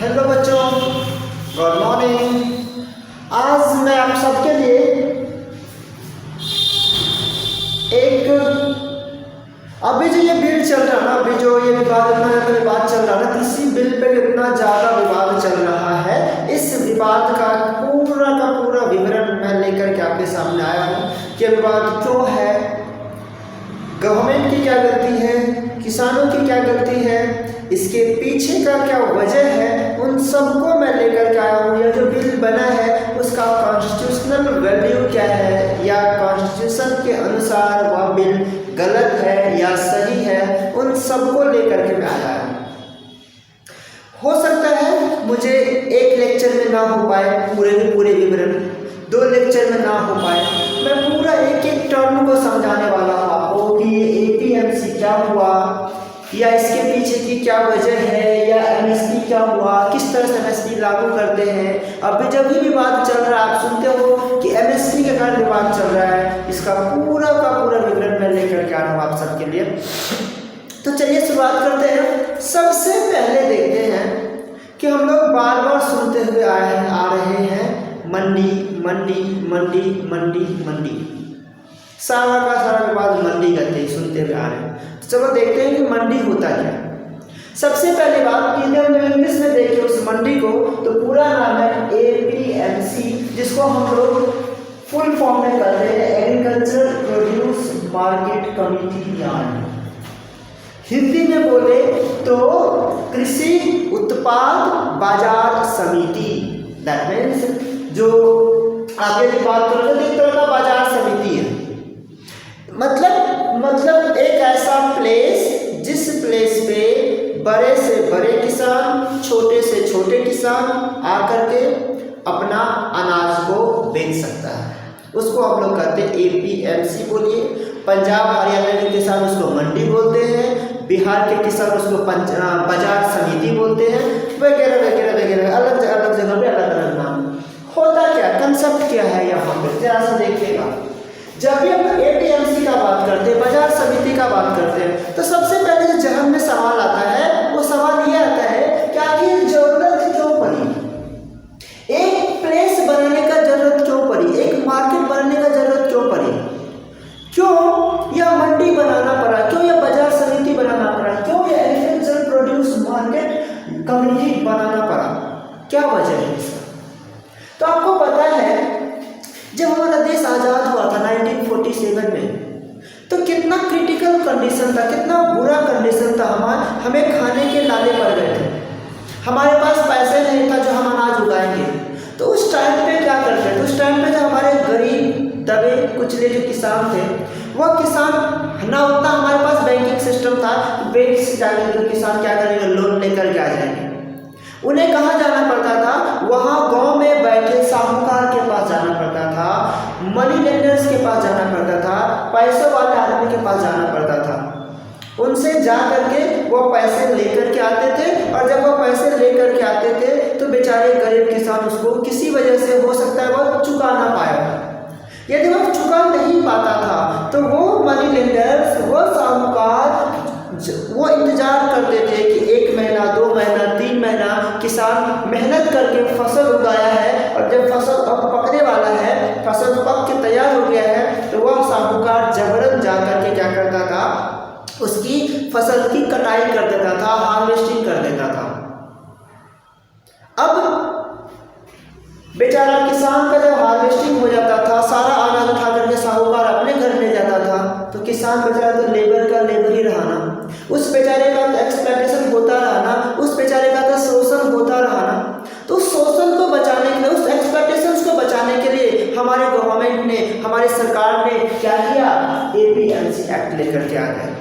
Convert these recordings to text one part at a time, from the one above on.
Hello बच्चों, good morning. आज मैं आप सबके लिए एक अभी जो ये बिल चल रहा है ना, अभी जो ये विवाद चल रहा है ना, इसी बिल पे इतना ज़्यादा विवाद चल रहा है, इस विवाद का पूरा विवरण मैं लेकर के आपके सामने आया हूँ कि विवाद क्यों है, गवर्नमेंट की क्या गलती है, किसानों की क्या गलती है, इसके पीछे का क्या वजह है, उन सबको मैं लेकर के आया हूँ। यह जो बिल बना है उसका कॉन्स्टिट्यूशनल वैल्यू क्या है, या कॉन्स्टिट्यूशन के अनुसार वह बिल गलत है या सही है, उन सबको लेकर के मैं आया हूँ। हो सकता है मुझे एक लेक्चर में ना हो पाए पूरे विवरण, 2 लेक्चर में ना हो पाए, मैं पूरा एक टर्म को समझाने वाला हूँ आपको कि ये एपीएमसी क्या हुआ, या इसके पीछे की क्या वजह है, या एमएसपी क्या हुआ, किस तरह से एमएसपी लागू करते हैं। अभी जब भी विवाद चल रहा है आप सुनते हो कि एमएसपी के कारण विवाद चल रहा है, इसका पूरा विवरण मैं लेकर के आ रहा हूँ आप सबके लिए। तो चलिए शुरुआत करते हैं। सबसे पहले देखते हैं कि हम लोग बार सुनते हुए आ रहे हैं मंडी मंडी मंडी मंडी मंडी, सारा का सारा विवाद मंडी करते ही सुनते हुए आ रहे हैं। तो चलो देखते हैं कि मंडी होता क्या। सबसे पहले बात इंग्लिश में देखिए उस मंडी को, तो पूरा नाम है एपीएमसी, जिसको हम लोग फुल फॉर्म में करते हैं agriculture produce market committee yard. Hindi में बोले तो कृषि उत्पाद बाजार समिति। दैट मीन्स जो आगे की बात करोगे एक तरह का बाजार समिति है। मतलब एक ऐसा प्लेस जिस प्लेस पे बड़े से बड़े किसान, छोटे से छोटे किसान आकर के अपना अनाज को बेच सकता है, उसको हम लोग कहते हैं एपीएमसी। बोलिए, पंजाब हरियाणा के किसान उसको मंडी बोलते हैं, बिहार के किसान उसको बाजार समिति बोलते हैं, वगैरह अलग जगह पे अलग नाम। होता क्या, कंसेप्ट क्या है यहाँ पे जरा सा देखिएगा। जब भी हम लोग एपीएमसी का बात करते हैं, बाजार समिति का बात करते हैं, तो सबसे पहले जो जहन में सवाल आता है वो सवाल ये आता है कि आखिर जरूरत क्यों पड़ी, एक प्लेस बनाने का जरूरत क्यों पड़ी, एक मार्केट बनाने का जरूरत क्यों पड़ी, क्यों यह मंडी बनाना पड़ा, क्यों यह बाजार समिति बनाना पड़ा, क्यों यह एग्रीकल्चर प्रोड्यूस मार्केट कमिटी बनाना पड़ा, क्या वजह है इसका। तो आपको पता है जब हमारा देश आज़ाद हुआ था 1947 में, तो कितना क्रिटिकल कंडीशन था, कितना बुरा कंडीशन था। हमें खाने के लाले पड़ गए थे, हमारे पास पैसे नहीं था जो हम अनाज उगाएंगे। तो उस टाइम पे क्या करते थे, उस टाइम पे जो हमारे गरीब दबे कुचले जो किसान थे, वह किसान ना उतना हमारे पास बैंकिंग सिस्टम था, बैंक से जाकर के किसान क्या करेंगे, लोन लेकर के आ जाएंगे। उन्हें कहाँ जाना पड़ता था, वहाँ गांव में बैठे साहूकार के पास जाना पड़ता था, मनी लेंडर्स के पास जाना पड़ता था, पैसों वाले आदमी के पास जाना पड़ता था। उनसे जा करके वो पैसे लेकर के आते थे, और जब वो पैसे लेकर के आते थे तो बेचारे गरीब किसान उसको किसी वजह से, हो सकता है वो चुका ना पाया। यदि वो चुका नहीं पाता था तो वो मनी लेंडर्स, वो साहूकार, वो इंतजार करते थे कि 1 महीना 2 महीना 3 महीना किसान मेहनत करके फसल उगाया है, और जब फसल अब पकने वाला है, फसल पक के तैयार हो गया है, तो वह साहूकार जबरन जा करके क्या करता था, उसकी फसल की कटाई कर देता था, हार्वेस्टिंग कर देता था। अब बेचारा किसान का जब हार्वेस्टिंग हो जाता था, सारा अनाज उठा करके साहूकार अपने घर ले जाता था, तो किसान बेचारा तो लेबर ही रहा ना, उस बेचारे का तो एक्सप्लॉयटेशन होता रहा ना, उस बेचारे का तो शोषण होता रहा ना। तो उस शोषण को बचाने के लिए, उस एक्सप्लॉयटेशन को बचाने के लिए हमारे गवर्नमेंट ने, हमारी सरकार ने क्या किया, एपीएमसी एक्ट लेकर के आ गए,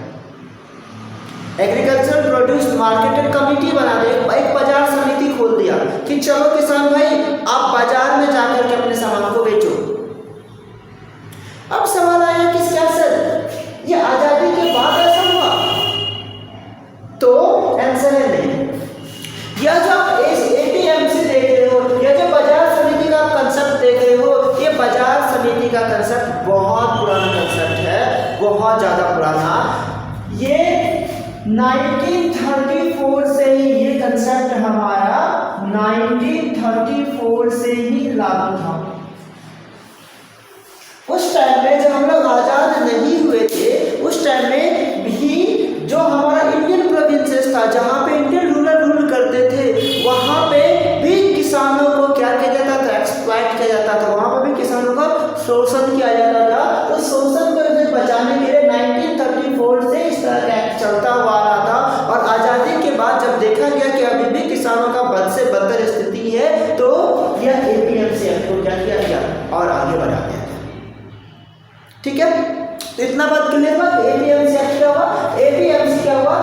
एग्रीकल्चर प्रोड्यूस मार्केट कमिटी बना दे, एक बाजार समिति खोल दिया कि चलो किसान भाई आप बाजार में जाकर के अपने सामान को बेचो। अब सवाल आया कि क्या सर ये आजादी के बाद ऐसा हुआ, तो आंसर है नहीं। यह जो आप एपीएमसी देख रहे हो, यह जो बाजार समिति का कंसेप्ट देख रहे हो, ये बाजार समिति का कंसेप्ट बहुत पुराना कंसेप्ट है, बहुत ज्यादा पुराना। ये 1934 से ही ये कंसेप्ट हमारा 1934 से ही लागू था। उस टाइम में जब हम लोग आज़ाद नहीं हुए थे, उस टाइम में भी जो हमारा इंडियन प्रोविंसेस था, जहाँ पे इंडियन रूलर रूल करते थे, वहाँ पे भी किसानों को क्या किया जाता था, एक्सप्लॉइट किया जाता था। वहाँ पे भी किसानों का शोषण किया जाता था। तो शोषण को बचाने के लिए 1934 से इस तरह का एक्ट चलता हुआ आ रहा था। और आज़ादी के बाद जब देखा गया कि अभी भी किसानों का बद से बदतर स्थिति है, तो यह एपीएमसी एक्ट को क्या किया गया और आगे बढ़ा दिया गया। ठीक है, तो इतना बात क्लियर हुआ। एपीएमसी एक्ट क्या हुआ? एपीएमसी क्या हुआ?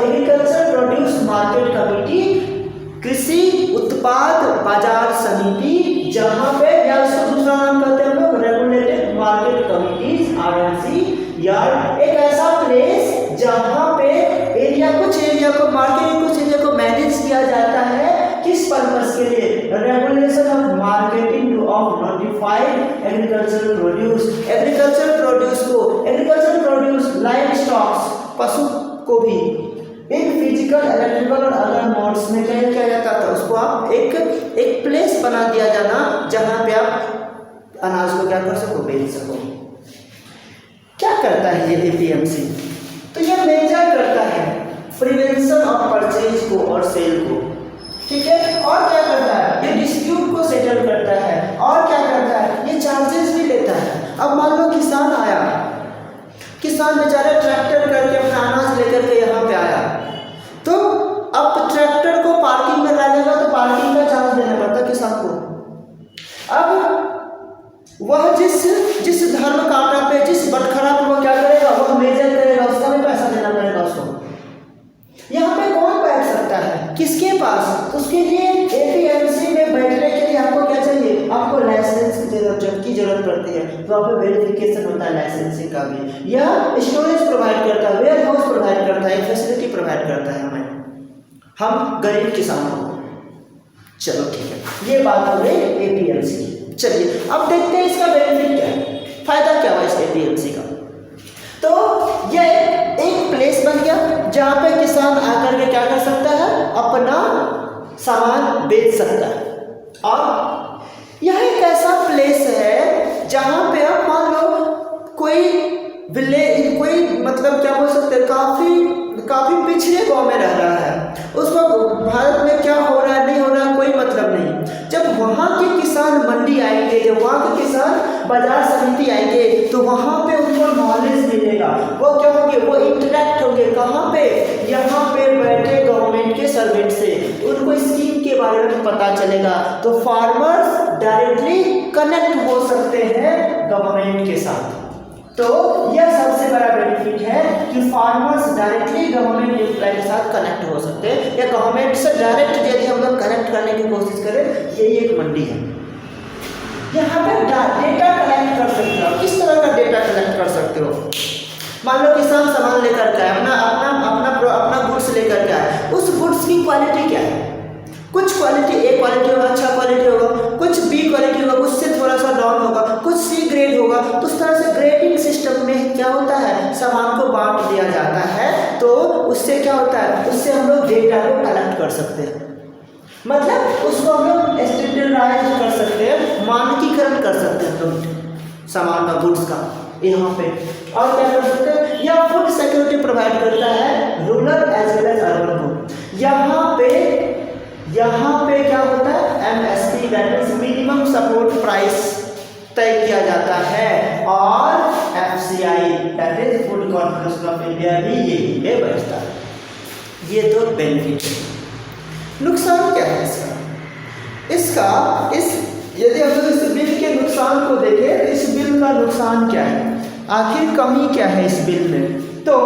एग्रीकल्चर प्रोड्यूस मार्केट कमेटी, कृषि उत्पाद बाजार समिति, जहां पे या उसका दूसरा नाम कहते हैं लोग रेगुलेटेड मार्केट कमिटीज, आरएमसी, या एक ऐसा प्लेस जहां पे एरिया, कुछ एरिया को मार्केट, कुछ एरिया को मैनेज किया जाता है। किस पर्पस के लिए? Regulation of marketing of notified agricultural produce, agricultural produce को, एग्रीकल्चरल प्रोड्यूस लाइव स्टॉक्स, पशु को भी इन फिजिकल, इलेक्ट्रिकल और अदर मोड्स में क्या किया जाता था, उसको आप एक प्लेस बना दिया जाना जहां पे आप अनाज को क्या कर सको, बेच सको। क्या करता है ये एपीएमसी? तो ये मेजर करता है प्रिवेंशन ऑफ परचेज को और सेल को। ठीक है, और क्या करता है? ये डिस्प्यूट को सेटल करता है। और क्या करता है? ये चार्जेस भी लेता है। अब मान लो किसान आया, किसान बेचारे ट्रैक्टर करके अपना अनाज लेकर के यहाँ पे आया, तो अब ट्रैक्टर को पार्किंग में डालेगा तो पार्किंग का चार्ज देना पड़ता किसान को। अब वह जिस धर्म कांटा पे, जिस बटखरा पे वो क्या करेगा, वह मेजर करेगा, उसका भी पैसा देना पड़ेगा उसको। यहाँ पे कौन बैठ सकता है, किसके पास? उसके लिए एपीएमसी में बैठने के लिए आपको क्या चाहिए? आपको लाइसेंस की जरूरत पड़ती है। तो वहाँ पे वेरिफिकेशन होता है लाइसेंसिंग का भी। यह स्टोरेज प्रोवाइड करता है, वेयर हाउस प्रोवाइड करता है, फैसिलिटी प्रोवाइड करता है हमें, हम गरीब किसानों को। चलो ठीक है, ये बात हो गई एपीएमसी की। चलिए अब देखते हैं इसका बेनिफिट क्या है, फायदा क्या हुआ इस एपीएमसी का। तो यह एक प्लेस बन गया जहाँ पे किसान आकर के क्या कर सकता है, अपना सामान बेच सकता है। और यह एक ऐसा प्लेस है जहाँ पे आप मान लो कोई विलेज, कोई मतलब क्या बोल सकते हैं, काफी पिछड़े गांव में रह रहा है, उसको भारत में क्या हो रहा है नहीं हो रहा है कोई मतलब नहीं। जब वहाँ के किसान मंडी आएंगे, जब वहाँ के किसान बाजार समिति आएंगे, तो वहाँ पे उनको नॉलेज मिलेगा। वो क्या होंगे, वो इंटरेक्ट होंगे कहाँ पे, यहाँ पे बैठे गवर्नमेंट के सर्वेंट से, उनको स्कीम के बारे में पता चलेगा। तो फार्मर्स डायरेक्टली कनेक्ट हो सकते हैं गवर्नमेंट के साथ। तो यह सबसे बड़ा बेनिफिट है कि फार्मर्स डायरेक्टली गवर्नमेंट एम्प्लॉय के साथ कनेक्ट हो सकते हैं, या गवर्नमेंट से डायरेक्ट यदि हम लोग कनेक्ट करने की कोशिश करें, यही एक मंडी है। यहाँ पे डेटा कलेक्ट कर सकते हो। किस तरह का डेटा कलेक्ट कर सकते हो? मान लो किसान सामान लेकर के आए, अपना गुड्स लेकर के आए, उस गुड्स की क्वालिटी क्या है? कुछ क्वालिटी ए क्वालिटी होगा, अच्छा क्वालिटी होगा, कुछ बी क्वालिटी होगा, उससे थोड़ा सा डाउन होगा, कुछ सी ग्रेड होगा। तो उस तरह से ग्रेडिंग सिस्टम में क्या होता है, सामान को बांट दिया जाता है। तो उससे क्या होता है, उससे हम लोग डेटा को कलेक्ट कर सकते हैं, मतलब उसको हम लोग स्टैंडर्डाइज कर सकते हैं, मानकीकरण कर सकते हैं तो सामान का, गुड्स का यहाँ पे। और क्या कर सकते हैं, यह फूड सिक्योरिटी प्रोवाइड करता है, rural as well as urban को। यहाँ पे क्या होता है, MSP that is minimum support price तय किया जाता है, और FCI that is Food Corporation of India भी यही पे बैठता है। ये तो बेनिफिट है। नुकसान क्या है इसका? यदि हम लोग इस बिल के नुकसान को देखें, तो इस बिल का नुकसान क्या है, आखिर कमी क्या है इस बिल में? तो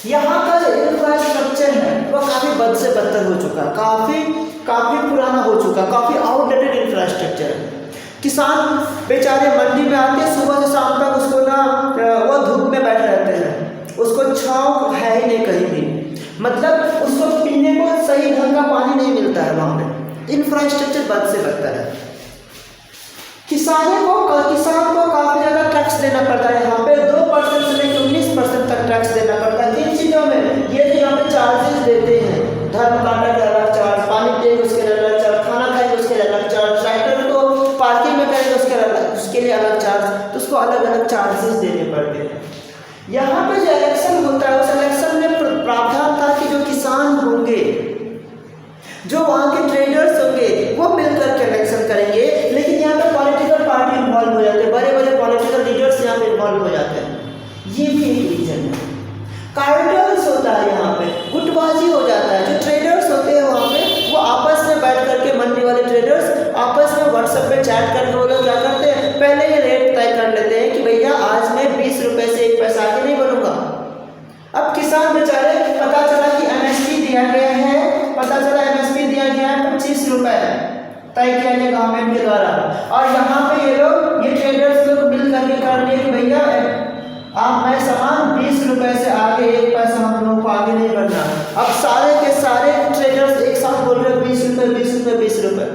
यहाँ का जो इंफ्रास्ट्रक्चर है वह काफ़ी बद से बदतर हो चुका है, काफ़ी पुराना हो चुका है, काफ़ी आउटडेटेड इंफ्रास्ट्रक्चर है। किसान बेचारे मंडी में आते हैं, सुबह से शाम तक उसको वो धूप में बैठे रहते हैं, उसको छाँव है ही नहीं कहीं भी, मतलब उसको पीने को सही ढंग का पानी नहीं मिलता है वहाँ पे। इंफ्रास्ट्रक्चर बद से बदतर है। किसान को काफ़ी ज़्यादा टैक्स देना पड़ता है। यहाँ पे 2% से लेकर 19% तक टैक्स देना पड़ता है। किन चीज़ों में? ये जो यहाँ पे चार्जेस देते हैं, धर्म कांटा का अलग चार्ज, पानी पिएंगे उसके अलग चार्ज, खाना खाएंगे उसके होंगे, जो वहाँ के ट्रेडर्स होंगे वो मिलकर के इलेक्शन करेंगे। लेकिन यहाँ पे पॉलिटिकल पार्टी इन्वॉल्व हो जाते हैं, बड़े बड़े पॉलिटिकल लीडर्स यहाँ पे इन्वॉल्व हो जाते हैं। ये भी एक रीजन है। कार्टल्स होता है, यहाँ पे गुटबाजी हो जाता है। जो ट्रेडर्स होते हैं वहाँ पे वो आपस में बैठ करके, मंडी वाले ट्रेडर्स आपस में व्हाट्सएप पे चैट करके वो लोग क्या करते हैं, पहले ये रेट तय कर लेते हैं कि भैया आज मैं 20 रुपए से 1 पैसा आगे नहीं बढ़ूंगा। अब किसान बेचारे, पता चला कि एमएसपी दिया गया है, पता चला एमएसपी दिया गया है 25 रुपए तय किया गया गवर्नमेंट के द्वारा, और यहाँ पे ये लोग, ये ट्रेडर्स लोग मिल करके कर लिए कि भैया आप मैं सामान 20 रुपए से आगे 1 पैसा हम लोगों को आगे नहीं बढ़ना। अब सारे के सारे ट्रेडर्स एक साथ बोल रहे हैं 20 रुपए 20 रुपए 20 रुपए।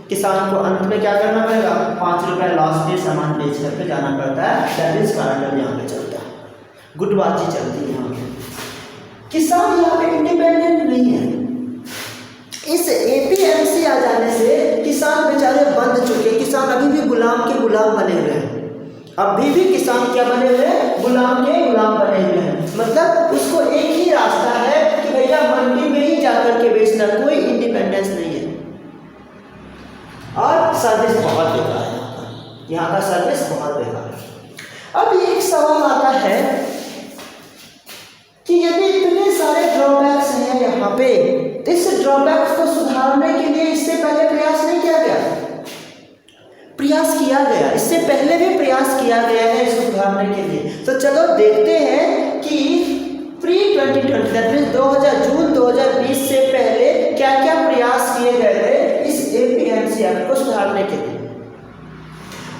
किसान को अंत में क्या करना पड़ेगा, 5 रुपए लॉस में सामान बेच करके जाना पड़ता है। दैट इज कार्टल यहाँ पे चलता है, गुटबाजी चलती है यहाँ पे। किसान यहाँ पे इंडिपेंडेंट नहीं है। इस एपीएमसी आ जाने से किसान बेचारे बंद चुके, किसान अभी भी गुलाम के गुलाम बने हुए हैं। अभी भी किसान क्या बने हुए हैं, गुलाम के गुलाम बने हुए हैं। मतलब उसको एक ही रास्ता है कि भैया मंडी में ही जाकर के बेचना, कोई इंडिपेंडेंस नहीं है। और सर्विस बहुत बेकार है, यहाँ का सर्विस बहुत बेकार है। अब एक सवाल आता है कि यदि इतने सारे ड्रॉबैक्स हैं यहाँ पे, तो इस ड्रॉबैक्स को सुधारने के लिए इससे पहले प्रयास नहीं किया गया? प्रयास किया गया, इससे पहले भी प्रयास किया गया है इसको सुधारने के लिए। तो चलो देखते हैं कि प्री 2020 दैट मींस 2000 जून 2020 से पहले क्या क्या प्रयास किए गए थे इस एपीएमसी एक्ट को सुधारने के लिए।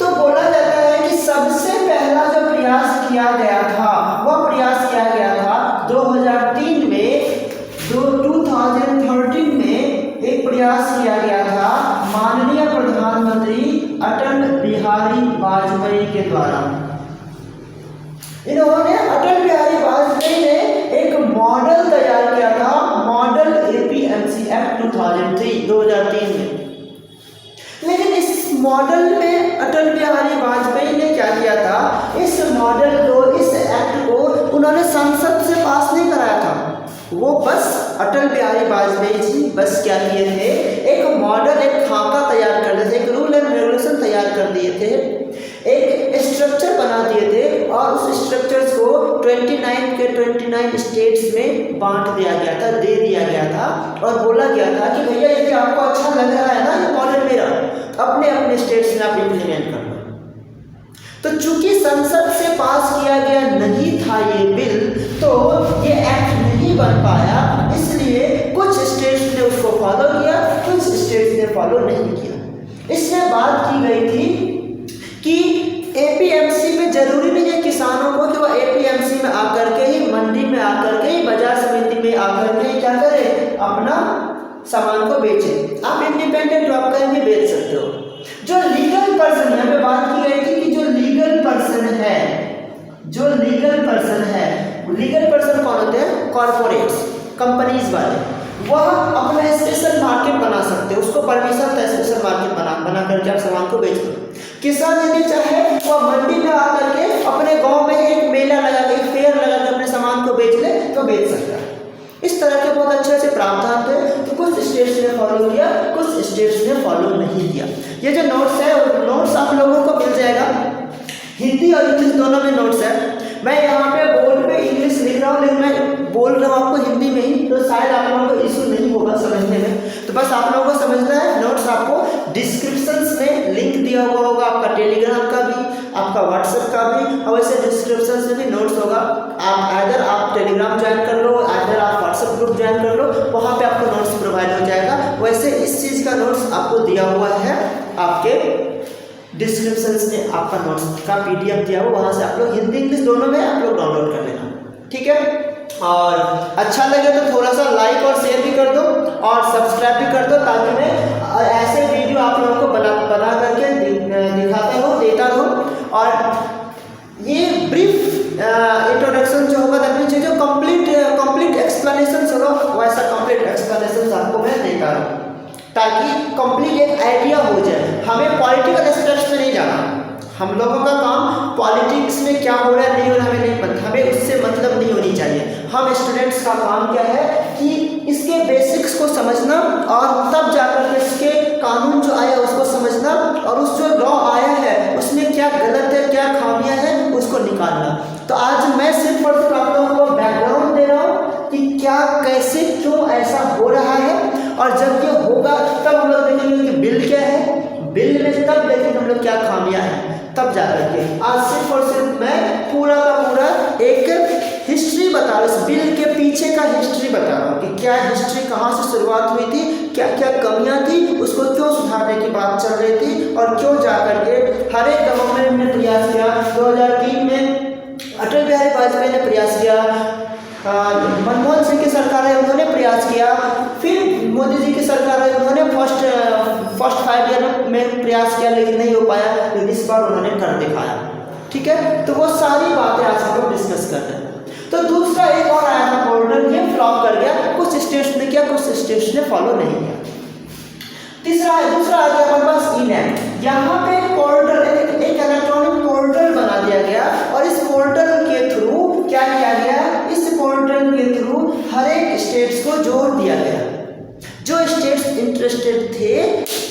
तो बोला जाता है कि सबसे पहला जो प्रयास किया गया था वह प्रयास किया गया था 2003 में, 2013 में एक प्रयास किया गया था माननीय प्रधानमंत्री अटल बिहारी वाजपेयी के द्वारा। इन्होंने, अटल बिहारी वाजपेयी ने एक मॉडल तैयार किया था, मॉडल एपीएमसी एक्ट 2003 में। लेकिन इस मॉडल में अटल बिहारी वाजपेयी ने क्या किया था, इस मॉडल को, इस एक्ट को उन्होंने संसद से पास नहीं कराया था। वो बस अटल बिहारी वाजपेयी जी बस क्या किए थे, एक मॉडल, एक खाका तैयार कर दिए थे, एक रूल एंड रेगुलेशन तैयार कर दिए थे, एक स्ट्रक्चर बना दिए थे, और उस स्ट्रक्चर्स को 29 स्टेट्स में बांट दिया गया था, दे दिया गया था, और बोला गया था कि भैया यदि आपको अच्छा लग रहा है ना ये मॉडल मेरा, अपने अपने स्टेट्स में आप इम्प्लीमेंट कर लो। तो चूंकि संसद से पास किया गया नहीं था ये बिल, तो ये एक्ट नहीं बन पाया, इसलिए कुछ स्टेट्स ने उसको फॉलो किया, कुछ स्टेट्स ने फॉलो नहीं किया। इसमें बात की गई थी कि एपीएमसी में जरूरी नहीं है किसानों को कि वह एपीएमसी में आकर के ही, मंडी में आकर के ही, बाजार समिति में आकर के क्या करें, अपना सामान को बेचें। आप इंडिपेंडेंट हो, आप कहीं भी बेच सकते हो। जो लीगल पर्सन, यहाँ पे बात की गई थी कि जो लीगल पर्सन है, जो लीगल पर्सन है, लीगल पर्सन कौन होते हैं, कॉर्पोरेट्स, कंपनीज वाले, वह अपना स्पेशल मार्केट बना सकते हैं, उसको परमिशन था स्पेशल मार्केट बना करके आप सामान को बेच दो। किसान यदि चाहे वह मंडी में आकर के अपने गांव में एक मेला लगा के, एक फेयर लगा के अपने सामान को बेच ले तो बेच सकता है। इस तरह के बहुत अच्छे से प्रावधान थे। तो कुछ स्टेट्स ने फॉलो किया, कुछ स्टेट्स ने फॉलो नहीं किया। ये जो नोट्स है, वो नोट्स आप लोगों को मिल जाएगा, हिंदी और इंग्लिश दोनों में नोट्स है। मैं यहाँ पे बोर्ड पे इंग्लिश लिख रहा हूँ, लेकिन मैं बोल रहा हूँ आपको हिंदी में ही, तो शायद आप लोगों को इशू नहीं होगा समझने में। तो बस आप लोगों को समझना है, नोट्स आपको डिस्क्रिप्शंस में लिंक दिया हुआ होगा, आपका टेलीग्राम का भी, आपका व्हाट्सएप का भी, और वैसे डिस्क्रिप्शन में भी नोट्स होगा। आप टेलीग्राम ज्वाइन कर लो, आप व्हाट्सएप ग्रुप ज्वाइन कर लो, वहाँ पे आपको नोट्स प्रोवाइड हो जाएगा। वैसे इस चीज़ का नोट्स आपको दिया हुआ है, आपके डिस्क्रिप्शन में आपका नोट्स का PDF दिया हुआ, वहाँ से आप लोग हिंदी इंग्लिश दोनों में आप लोग डाउनलोड कर लेना, ठीक है। और अच्छा लगे तो थोड़ा सा लाइक और शेयर भी कर दो, और सब्सक्राइब भी कर दो, ताकि मैं ऐसे वीडियो आप लोगों को बना करके दिखाता रहूँ, देता रहूँ। और ये ब्रीफ इंट्रोडक्शन जो होगा, दैट मींस जो कंप्लीट एक्सप्लेनेशन होगा, वैसा कंप्लीट एक्सप्लेनेशन आपको मैं देता रहूँ, ताकि कंप्लीट एक आइडिया हो जाए। हमें पॉलिटिकल एस्पेक्ट्स में नहीं जाना, हम लोगों का काम पॉलिटिक्स में क्या हो रहा है नहीं हो रहा है हमें उससे मतलब नहीं होनी चाहिए। हम स्टूडेंट्स का काम क्या है कि इसके बेसिक समझना और तब जाकर के इसके कानून जो आया उसको समझना और उस जो लॉ आया है उसमें क्या गलत है क्या खामियां हैं उसको निकालना। तो आज मैं सिर्फ और सिर्फ आप लोगों को बैकग्राउंड दे रहा हूँ कि क्या कैसे क्यों ऐसा हो रहा है, और जब ये होगा तब हम लोग देखेंगे कि बिल क्या है, बिल में तब देखेंगे हम लोग क्या खामियां हैं, तब जाकर के। आज सिर्फ और सिर्फ मैं पूरा का पूरा एक हिस्ट्री बता रहा हूँ, इस बिल के पीछे का हिस्ट्री बता रहा हूँ कि क्या हिस्ट्री कहाँ से शुरुआत हुई थी, क्या क्या कमियां थी, उसको क्यों सुधारने की बात चल रही थी और क्यों जाकर के हर एक गवर्नमेंट ने प्रयास किया। 2003 में अटल बिहारी वाजपेयी ने प्रयास किया, मनमोहन सिंह की सरकार है उन्होंने प्रयास किया, फिर मोदी जी की सरकार है उन्होंने फर्स्ट 5 ईयर में प्रयास किया लेकिन नहीं हो पाया, लेकिन इस बार उन्होंने कर दिखाया। ठीक है, तो वो सारी बातें आज हम लोग डिस्कस कर रहे हैं। तो दूसरा एक और आया था पोर्टल, ये फ्लॉप कर गया, कुछ स्टेट्स ने किया कुछ स्टेट्स ने फॉलो नहीं किया। दूसरा आ गया हमारे पास ई-नैम। यहाँ पे पोर्टल एक इलेक्ट्रॉनिक पोर्टल बना दिया गया और इस पोर्टल के थ्रू क्या किया गया, इस पोर्टल के थ्रू हर एक स्टेट्स को जोड़ दिया गया। जो स्टेट्स इंटरेस्टेड थे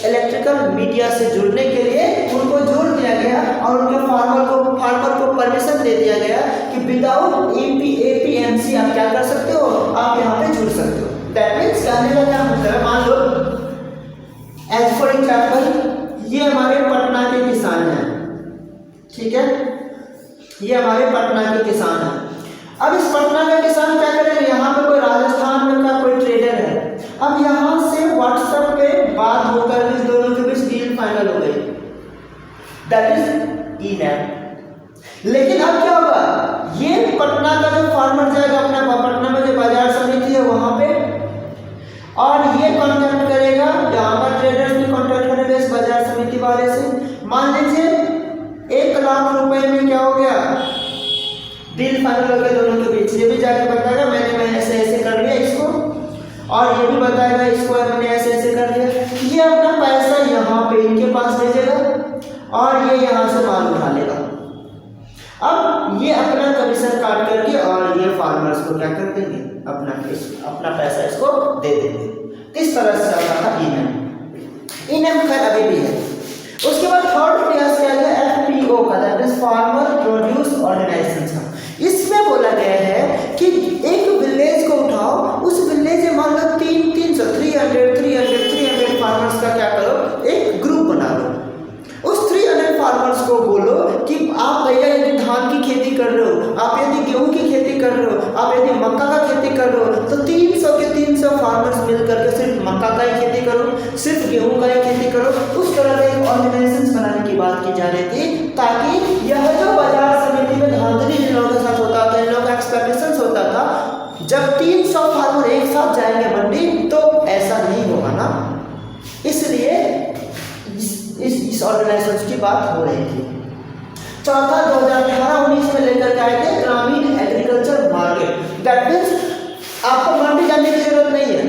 इलेक्ट्रिकल मीडिया से जुड़ने के लिए उनको जोड़ दिया गया और उनके फार्मर को परमिशन दे दिया गया कि विदाउट APMC आप क्या कर सकते हो, आप यहाँ पे जुड़ सकते हो। दैट मीन्स कहने का क्या मतलब है, मान लो एज फॉर एग्जाम्पल ये हमारे पटना के किसान हैं, ठीक है, ये हमारे पटना के किसान हैं। अब इस पटना का किसान क्या करेगा, यहाँ पे कोई राजस्थान में का कोई ट्रेडर है, अब यहाँ से व्हाट्सएप पे बात होकर इस दोनों के बीच डील फाइनल हो गई, दैट इज ई-नैम। लेकिन अब क्या होगा, ये पटना का जो फार्मर जाएगा अपना पटना में जो बाजार समिति है वहां पे, और ये कॉन्टैक्ट करेगा, यहाँ पर ट्रेडर्स भी कॉन्टैक्ट करेंगे इस बाजार समिति वाले से। मान लीजिए 1 लाख रुपए में क्या हो गया, डील फाइनल हो गया दोनों के बीच। ये भी जाके बताएगा मैंने ऐसे ऐसे कर लिया इसको, और ये भी बताएगा इसको मैंने ऐसे ऐसे कर लिया। ये अपना पैसा यहाँ पे इनके पास भेजेगा और ये यहाँ से माल उठा लेगा। अब ये अपना कमीशन काट करके और ये फार्मर्स को क्या कर देंगे, अपना पैसा इसको दे देंगे। इस तरह से आता था ई-नैम खैर अभी भी है। उसके बाद थर्ड प्रयास किया गया FPO का, that is farmer produce organisation का। इसमें बोला गया है कि एक विलेज को उठाओ, उस विलेज में मान लो 300 फार्मर्स का क्या करो, एक ग्रुप बना लो। उस 300 फार्मर्स को बोलो कि आप भैया यदि धान की खेती कर रहे हो, आप यदि गेहूं की खेती कर रहे हो, आप यदि मक्का का खेती कर रहे हो, तो 300 के 300 फार्मर्स मिलकर के सिर्फ मक्का का ही खेती करो, सिर्फ गेहूं का ही खेती करो। उस तरह का एक ऑर्गेनाइजेशन बनाने की बात की जा रही थी, ताकि यह जो बाजार समिति में धांधली इन लोगों के साथ होता था, इन लोगों का एक्सपेक्टेशंस होता था, जब 300 फार्मर एक साथ जाएंगे मंडी तो ऐसा नहीं होगा ना, इसलिए इस ऑर्गेनाइजेशन की बात हो रही थी। चौथा 2018-19 में लेकर के आए थे ग्रामीण एग्रीकल्चर मार्केट। दैट मीन्स आपको मंडी जाने की जरूरत नहीं है,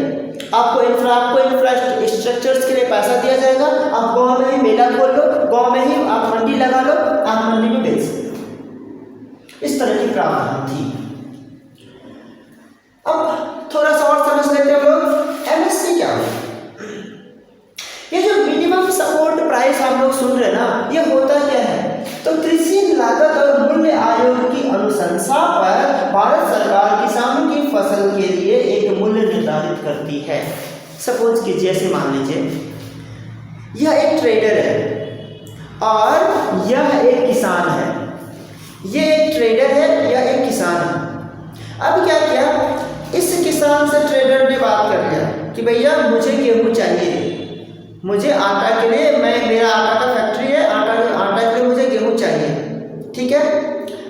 आपको इंफ्रास्ट्रक्चर्स के लिए पैसा दिया जाएगा, आप गांव में ही मेला खोल लो, गांव में ही आप मंडी लगा लो, आप मंडी में बेच सकते। इस तरह की प्रावधान थी। अब थोड़ा सा और समझ लेते हैं लोग, MSP क्या है। ये जो मिनिमम सपोर्ट प्राइस हम लोग सुन रहे हैं ना, ये होता क्या है, तो कृषि लागत और मूल्य आयोग की अनुशंसा पर भारत सरकार किसानों की फसल के लिए एक मूल्य निर्धारित करती है। सपोज कीजिए, ऐसे मान लीजिए यह एक ट्रेडर है और यह एक किसान है, ये एक ट्रेडर है, यह एक किसान है। अब क्या किया, इस किसान से ट्रेडर ने बात कर लिया कि भैया मुझे गेहूं चाहिए, मुझे आटा के लिए, मेरा आटा का फैक्ट्री है, आटा के लिए मुझे गेहूं चाहिए, ठीक है।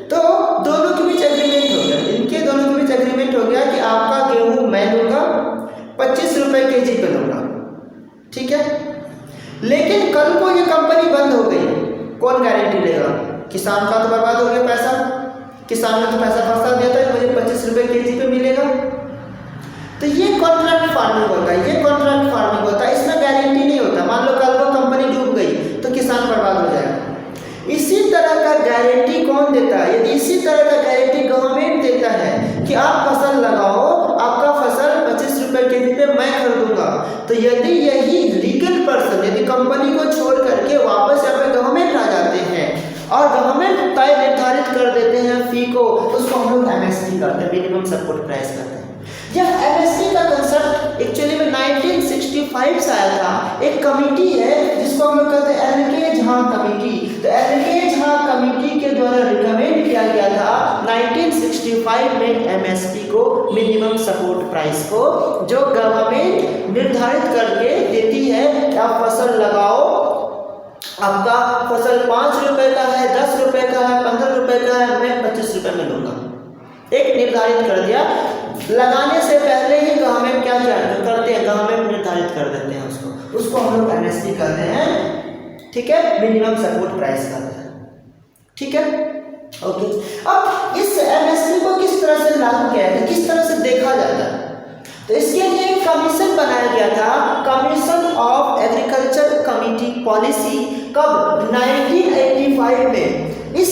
तो दोनों के बीच एग्रीमेंट हो गया, इनके दोनों के बीच एग्रीमेंट हो गया कि आपका गेहूं मैं लूँगा 25 रुपये kg पे लूँगा, ठीक है। लेकिन कल को ये कंपनी बंद हो गई, कौन गारंटी लेगा, किसान का तो बर्बाद हो गया पैसा, किसान ने तो पैसा फंसा दिया था, मुझे 25 रुपये kg पे मिलेगा। तो ये कॉन्ट्रैक्ट फार्मिंग होता है, ये कॉन्ट्रैक्ट फार्मिंग होता है, इसमें गारंटी नहीं होता। मान लो कल को कंपनी डूब गई तो किसान बर्बाद हो जाएगा। इसी तरह का गारंटी कौन देता है, यदि इसी तरह का गारंटी गवर्नमेंट देता है कि आप फसल लगाओ, आपका फसल 25 रुपये kg पे मैं खरीदूंगा, तो यदि यही लीगल पर्सन यदि कंपनी को छोड़ करके वापस यहाँ पे गवर्नमेंट आ जाते हैं और गवर्नमेंट तय निर्धारित कर देते हैं फी को, उसको हम लोग एमएसपी करते हैं, मिनिमम सपोर्ट प्राइस करते हैं। यह एमएसपी का कंसेप्ट एक्चुअली में 1965 से आया था। एक कमेटी है जिसको हम लोग कहते हैं एल.के. झा कमेटी। तो एल.के. झा कमेटी के द्वारा रिकमेंड किया गया था 1965 में एमएसपी को, मिनिमम सपोर्ट प्राइस को, जो गवर्नमेंट निर्धारित करके देती है कि आप फसल लगाओ, आपका फसल 5 रुपए का है, 10 रुपए का है, 15 रुपए का है, मैं 25 रुपए में लूंगा। एक निर्धारित कर दिया। लगाने से पहले ही गवर्नमेंट क्या करते हैं, गवर्नमेंट निर्धारित कर देते हैं उसको हम लोग एमएसपी कहते हैं। ठीक है, मिनिमम सपोर्ट प्राइस कहते हैं। ठीक है, ओके। अब इस एमएसपी को किस तरह से लागू किया जाता है, किस तरह से देखा जाता है, तो इसके लिए एक कमीशन बनाया गया था, commission of agriculture committee policy. कब? 1985 में। इस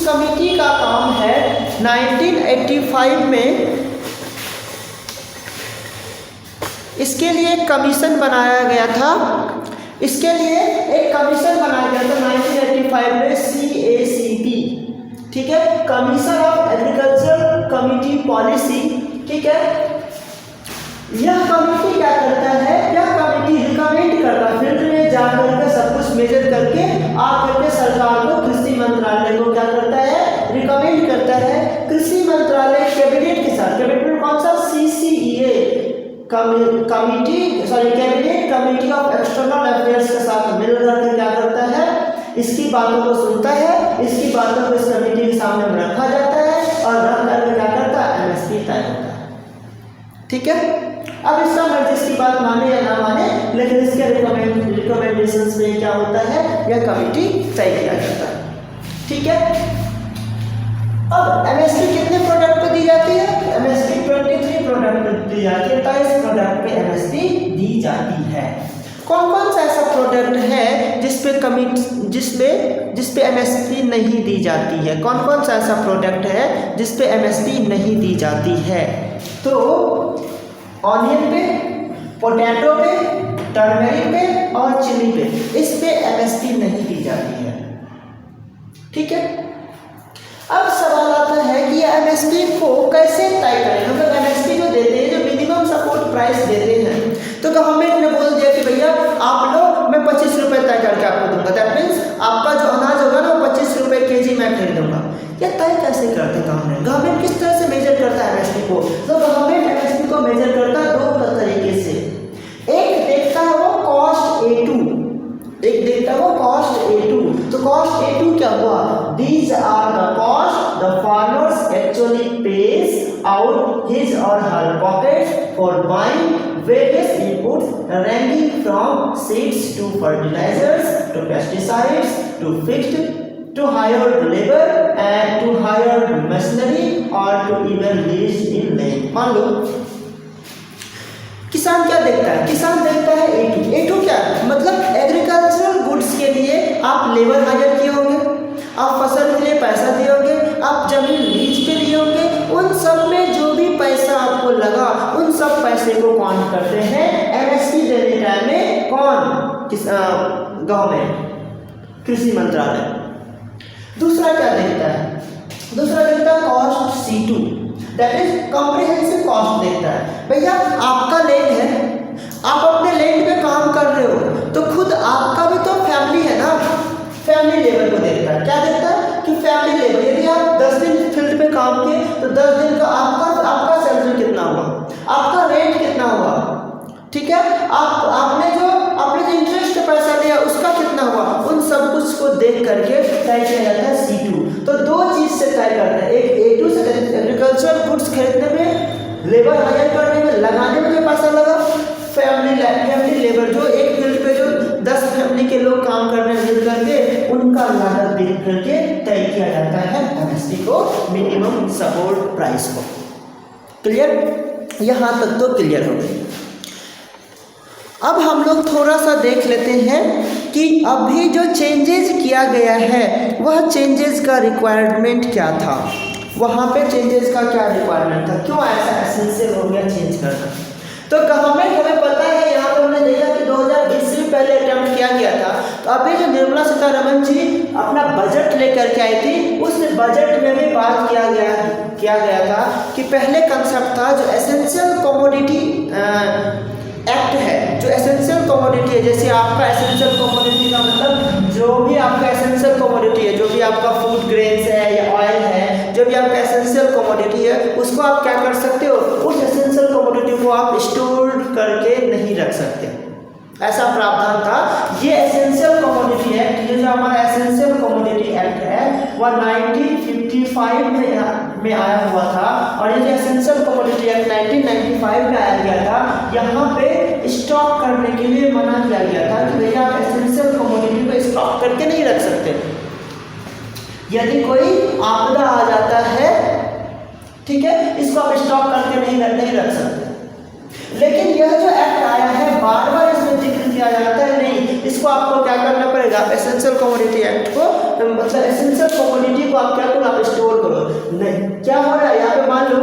कमिटी का काम है 1985 में, इसके लिए एक कमीशन बनाया गया था, इसके लिए एक कमीशन बनाया गया था 1985 में, CACP। ठीक है, commission of agriculture committee policy. ठीक है, यह कमेटी क्या करता है, यह कमेटी रिकमेंड करता है, फील्ड में जाकर के सब कुछ मेजर करके आकर के सरकार को, कृषि मंत्रालय को क्या करता है, रिकमेंड करता है। कृषि मंत्रालय कैबिनेट के साथ, कैबिनेट कौन सा, CCEA cabinet committee of external affairs के साथ मिलकर के क्या करता है, इसकी बातों को सुनता है, इसकी बातों को इस कमेटी के सामने में रखा जाता है और रख करके क्या करता है, एमएसपी तय होता है। ठीक है, अब इसका मर्जी इसकी बात माने या ना माने, लेकिन इसके रिकमेंडेशंस में क्या होता है, यह कमेटी तय किया जाता है। ठीक है, अब एमएसपी कितने प्रोडक्ट पे दी जाती है, एमएसपी 23 प्रोडक्ट पे दी जाती है, 23 प्रोडक्ट पे एमएसपी दी जाती है। कौन कौन सा ऐसा प्रोडक्ट है जिसपे एमएसपी नहीं दी जाती है, कौन कौन सा ऐसा प्रोडक्ट है जिसपे एमएसपी नहीं दी जाती है, तो ऑनियन पे, पोटैटो पे, टर्मरिक पे और चिली पे, इस पे एमएसपी नहीं दी जाती है। ठीक है, अब सवाल आता है कि एमएसपी को कैसे तय करें, मतलब एमएसपी जो देते हैं, जो मिनिमम सपोर्ट प्राइस देते हैं, तो गवर्नमेंट ने बोल दिया कि भैया आप लो, मैं 25 रुपये तय करके आपको दूंगा, दैट मीन्स आपका जो अनाज होगा ना वो 25 रुपये केजी मैं खरीदूंगा। यह तय कैसे करते गवर्नमेंट, गवर्नमेंट किस तरह से मेजर करता है एमएसपी को, तो गवर्नमेंट एमएसपी को मेजर करता है 2 तरीके से। एक देखता है वो कॉस्ट A2, एक देखता है वो कॉस्ट A2। तो कॉस्ट A2 क्या हुआ, these are the cost the farmers actually pays out his or her pocket for buying various inputs ranging from seeds to fertilizers to pesticides to fixed to hired labor and to hired machinery or to even leased in land। मान लो किसान क्या देखता है, किसान देखता है A2। A2 क्या है, मतलब एग्रीकल्चरल गुड्स के लिए आप लेबर हायर किए होंगे, आप फसल के लिए पैसा दिए होंगे, आप जमीन लीज पे लिए होंगे, उन सब में जो भी पैसा आपको लगा उन सब पैसे को काउंट करते हैं एमएसपी देने टाइम में। कौन, गवर्नमेंट, कृषि मंत्रालय। दूसरा क्या देखता है, दूसरा देखता है cost C2, that is comprehensive cost देखता है। भैया आपका लैंड है, आप अपने लैंड पे काम कर रहे हो, तो खुद आपका भी तो फैमिली है ना, फैमिली लेबर को देखता है। क्या देखता है कि फैमिली लेबर, यदि आप 10 दिन फील्ड पे काम किए तो 10 दिन का आपका सैलरी कितना हुआ, आपका रेंट कितना हुआ, ठीक है, आपने जो इंटरेस्ट पैसा लिया उसका कितना हुआ, उन सब कुछ को देख करके तय किया जाता है C2। तो 2 चीज से तय करता है, एक A2 से एग्रीकल्चर गुड्स खरीदने में, लेबर हायर करने में, लगाने में जो पैसा लगा, फैमिली लेबर जो एक फील्ड पे जो 10 फैमिली के लोग काम करने मिल करके उनका लागत देख करके तय किया जाता है एमएसपी को, मिनिमम सपोर्ट प्राइस को। क्लियर, यहाँ तक तो क्लियर हो गई। अब हम लोग थोड़ा सा देख लेते हैं कि अभी जो चेंजेस किया गया है वह चेंजेस का रिक्वायरमेंट क्या था, वहाँ पे चेंजेस का क्या रिक्वायरमेंट था, क्यों ऐसा एसेंशियल हो गया चेंज करना। तो गवर्नमेंट हमें पता है निर्मला सीतारमण जी अपना बजट लेकर के आई थी, उस बजट में भी बात किया गया था कि पहले कंसेप्ट था जो एसेंशियल कमोडिटी एक्ट है, जो एसेंशियल कमोडिटी है, जैसे आपका एसेंशियल कमोडिटी का मतलब जो भी आपका एसेंशियल कमोडिटी है, जो भी आपका फूड ग्रेन्स है या ऑयल है, जो भी आपका एसेंशियल कमोडिटी है, उसको आप क्या कर सकते हो, उस एसेंशियल कमोडिटी को आप स्टोर करके नहीं रख सकते, ऐसा प्रावधान था। ये एसेंशियल कमोडिटी एक्ट, ये जो हमारा एसेंशियल कमोडिटी एक्ट है वह 1955 में आया हुआ था, और ये जो एसेंशियल कमोडिटी एक्ट 1995 में आया गया था, यहाँ पे स्टॉक करने के लिए मना किया गया था कि भैया आप एसेंशियल कमोडिटी को स्टॉक करके नहीं रख सकते, यदि कोई आपदा आ जाता है, ठीक है, इसको आप स्टॉक करके नहीं रख सकते। लेकिन यह जो एक्ट आया है बार बार इसमें जिक्र किया जाता है, नहीं, इसको आपको क्या करना पड़ेगा, एसेंशियल कमोडिटी एक्ट को, मतलब एसेंशियल कमोडिटी को आप क्या करो, आप स्टोर करो। नहीं, क्या हो रहा है यहाँ पे, मान लो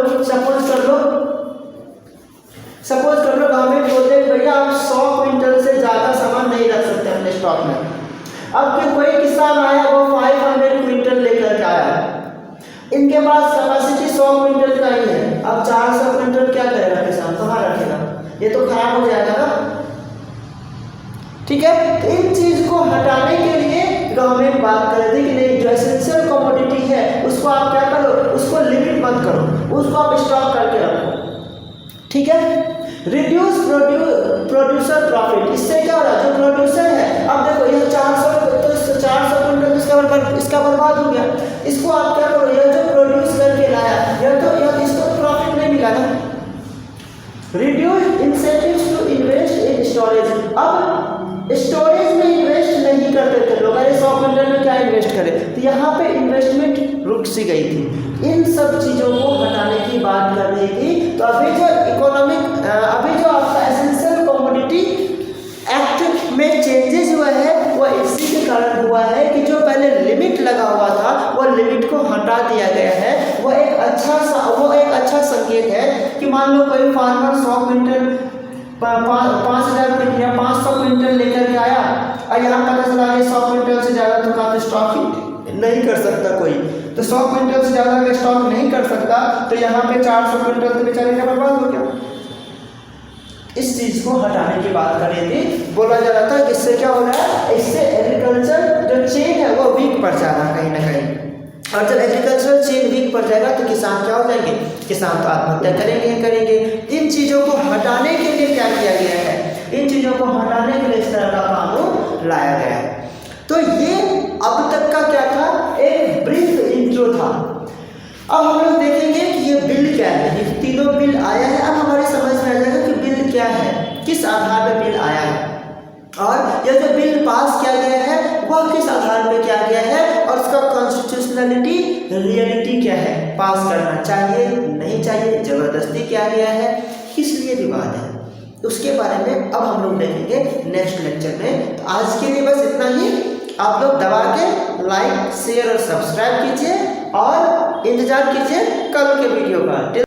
सपोज कर लो गवर्नमेंट बोलते हैं भैया आप 100 क्विंटल से ज़्यादा सामान नहीं रख सकते अपने स्टॉक में। अब कि कोई किसान आया वो 500 क्विंटल लेकर के आया, इनके पास कैपेसिटी 100 क्विंटल का ही है, अब 400 क्विंटल क्या करेगा किसान, कहाँ रखेगा, ये तो खराब हो जाएगा ना, ठीक है। तो इन चीज को हटाने के लिए गवर्नमेंट बात कर रही थी कि नहीं, जो एसेंशियल कमोडिटी है उसको आप क्या करो, उसको लिमिट मत करो, उसको आप स्टॉक करके रखो, ठीक है। रिड्यूस प्रोड्यूसर प्रॉफिट, इससे क्या हो रहा है, जो प्रोड्यूसर है, अब देखो ये 400 क्विंटल इसका बर्बाद हो गया, इसको आप क्या करो, यह जो प्रोड्यूस करके लाया यह इसको प्रॉफिट नहीं मिला ना। Reduce incentives to invest in storage, अब स्टोरेज में इन्वेस्ट नहीं करते थे लोग, अरे 100 क्विंटल में क्या इन्वेस्ट करें, तो यहाँ पे इन्वेस्टमेंट रुक सी गई थी। इन सब चीज़ों को हटाने की बात कर रही थी। तो अभी जो आपका एसेंशियल कमोडिटी एक्ट में चेंजेस हुआ है वह इसी के कारण हुआ है कि जो पहले लिमिट लगा हुआ था वह लिमिट को हटा दिया गया है। वो एक अच्छा संकेत है कि मान लो कोई फार्मर 100 क्विंटल 5000 क्विंटल या 500 क्विंटल लेकर के आया, और यहाँ पता चला कि 100 क्विंटल से ज़्यादा तो का स्टॉक नहीं कर सकता कोई, तो 100 क्विंटल से ज़्यादा का स्टॉक नहीं कर सकता, तो यहाँ पे 400 क्विंटल तो बेचारे का बर्बाद हो गया। इस चीज़ को हटाने की बात कर रही थी, बोला जा रहा था कि इससे क्या हो रहा है, इससे एग्रीकल्चर जो चेन है वो वीक पड़ जा रहा है कहीं ना कहीं, और जब एग्रीकल्चरल चेन वीक पड़ जाएगा तो किसान क्या हो जाएंगे, किसान तो आत्महत्या करेंगे। इन चीज़ों को हटाने के लिए क्या किया गया है, इन चीज़ों को हटाने के लिए इस तरह का कानून लाया गया है। तो ये अब तक का क्या था, एक ब्रीफ इंट्रो था। अब हम लोग देखेंगे कि ये बिल क्या है, ये तीनों बिल आया है, अब हमारे समझ में आ जाएगा कि बिल क्या है, किस आधार पर बिल आया है, और यह जो बिल पास किया गया है वह किस आधार पर किया गया है, और उसका कॉन्स्टिट्यूशनलिटी रियलिटी क्या है, पास करना चाहिए नहीं चाहिए, जबरदस्ती किया गया है, किस लिए विवाद है, उसके बारे में अब हम लोग देखेंगे नेक्स्ट लेक्चर में। तो आज के लिए बस इतना ही। आप लोग दबा के लाइक शेयर और सब्सक्राइब कीजिए और इंतजार कीजिए कल के वीडियो का।